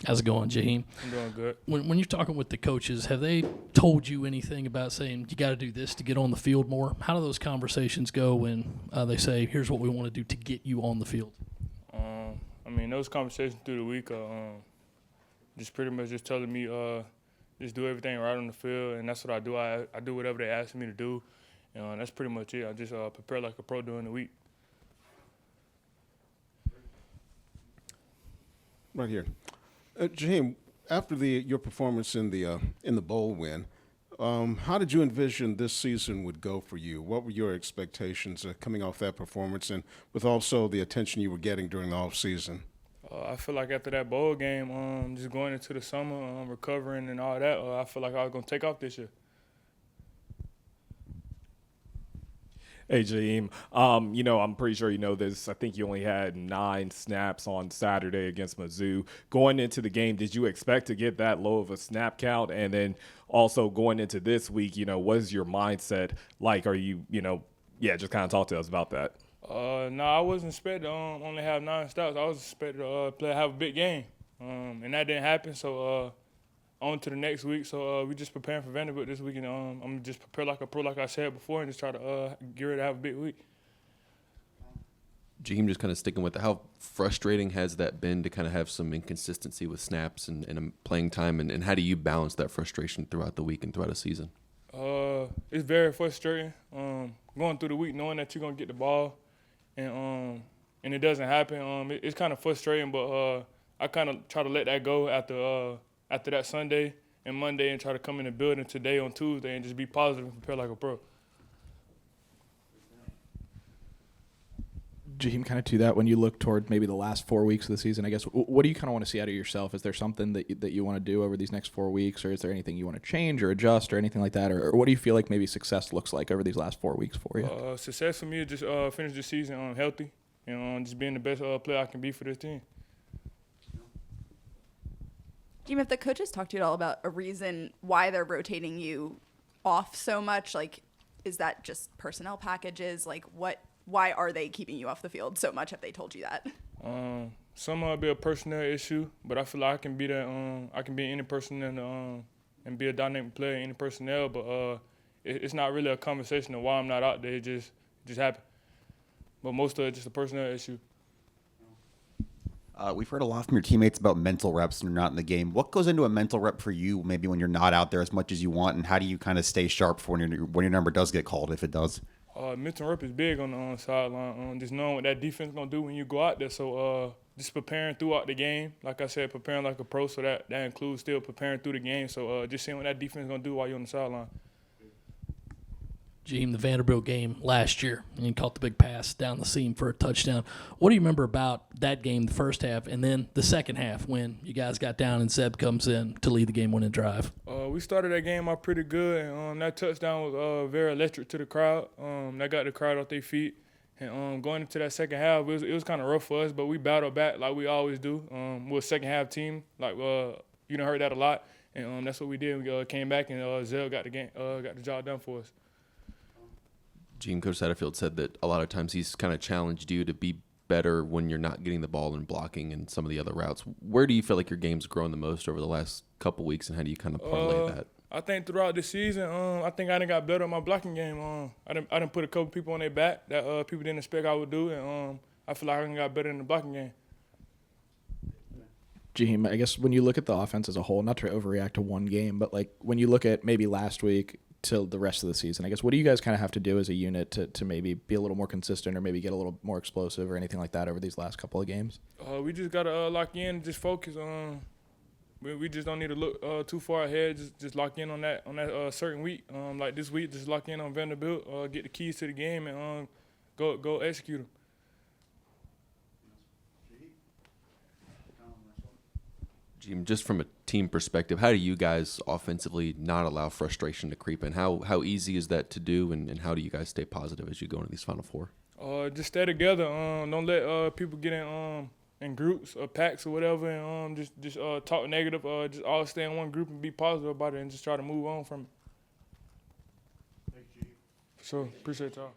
How's it going, Jaheim? I'm doing good. When you're talking with the coaches, have they told you anything about saying you got to do this to get on the field more? How do those conversations go when they say, here's what we want to do to get you on the field? Those conversations through the week are just pretty much just telling me just do everything right on the field, and that's what I do. I do whatever they ask me to do, and that's pretty much it. I just prepare like a pro during the week. Right here. Jaheim, after your performance in the bowl win, how did you envision this season would go for you? What were your expectations coming off that performance, and with also the attention you were getting during the off season? I feel like after that bowl game, just going into the summer, recovering and all that, I feel like I was gonna take off this year. Hey, Jaheim. I'm pretty sure you know this. I think you only had 9 snaps on Saturday against Mizzou. Going into the game, did you expect to get that low of a snap count? And then also going into this week, what is your mindset like? Are you, just kind of talk to us about that. No, I wasn't expected to only have 9 stops. I was expected to have a big game, and that didn't happen. So on to the next week. So we just preparing for Vanderbilt this week, and I'm just prepare like a pro, like I said before, and just try to get ready to have a big week. Jaheim, just kind of sticking with it, how frustrating has that been to kind of have some inconsistency with snaps and playing time, and how do you balance that frustration throughout the week and throughout a season? It's very frustrating going through the week knowing that you're gonna get the ball, and it doesn't happen. It's kind of frustrating, but I kind of try to let that go after that Sunday and Monday, and try to come in the building today on Tuesday and just be positive and prepare like a pro. Jaheim, kind of to that, when you look toward maybe the last 4 weeks of the season, I guess, what do you kind of want to see out of yourself? Is there something that you want to do over these next 4 weeks, or is there anything you want to change or adjust or anything like that? Or what do you feel like maybe success looks like over these last 4 weeks for you? Success for me is just finish the season healthy and just being the best player I can be for this team. Jaheim, if the coaches talk to you at all about a reason why they're rotating you off so much, like, is that just personnel packages? Like, why are they keeping you off the field so much? Have they told you that? Some might be a personnel issue, but I feel like I can be that. I can be any person and be a dynamic player in any personnel. But it's not really a conversation of why I'm not out there. It just happened. But most of it's just a personnel issue. We've heard a lot from your teammates about mental reps when you're not in the game. What goes into a mental rep for you, maybe when you're not out there as much as you want, and how do you kind of stay sharp for when your number does get called, if it does? Mental rep is big on the sideline. Just knowing what that defense gonna do when you go out there. So just preparing throughout the game. Like I said, preparing like a pro. So that includes still preparing through the game. So just seeing what that defense gonna do while you're on the sideline. Jaheim, the Vanderbilt game last year, and you caught the big pass down the seam for a touchdown. What do you remember about that game, the first half, and then the second half when you guys got down and Zeb comes in to lead the game-winning drive? We started that game out pretty good, and that touchdown was very electric to the crowd. That got the crowd off their feet. And going into that second half, it was kind of rough for us, but we battled back like we always do. We're a second-half team. Like you done heard that a lot, and that's what we did. We came back, and Zeb got the job done for us. Jaheim, Coach Satterfield said that a lot of times he's kind of challenged you to be better when you're not getting the ball and blocking and some of the other routes. Where do you feel like your game's grown the most over the last couple weeks, and how do you kind of parlay that? I think throughout the season, I think I done got better at my blocking game. I done put a couple people on their back that people didn't expect I would do, and I feel like I done got better in the blocking game. Jaheim, I guess when you look at the offense as a whole, not to overreact to one game, but like when you look at maybe last week till the rest of the season, I guess, what do you guys kind of have to do as a unit to maybe be a little more consistent or maybe get a little more explosive or anything like that over these last couple of games? We just got to lock in and just focus. We just don't need to look too far ahead. Just lock in on that certain week. Like this week, just lock in on Vanderbilt, get the keys to the game, and go execute them. Jaheim, just from a team perspective, how do you guys offensively not allow frustration to creep in? How easy is that to do, and how do you guys stay positive as you go into these Final Four? Just stay together. Don't let people get in groups or packs or whatever, and just talk negative. Just all stay in one group and be positive about it, and just try to move on from it. So appreciate y'all.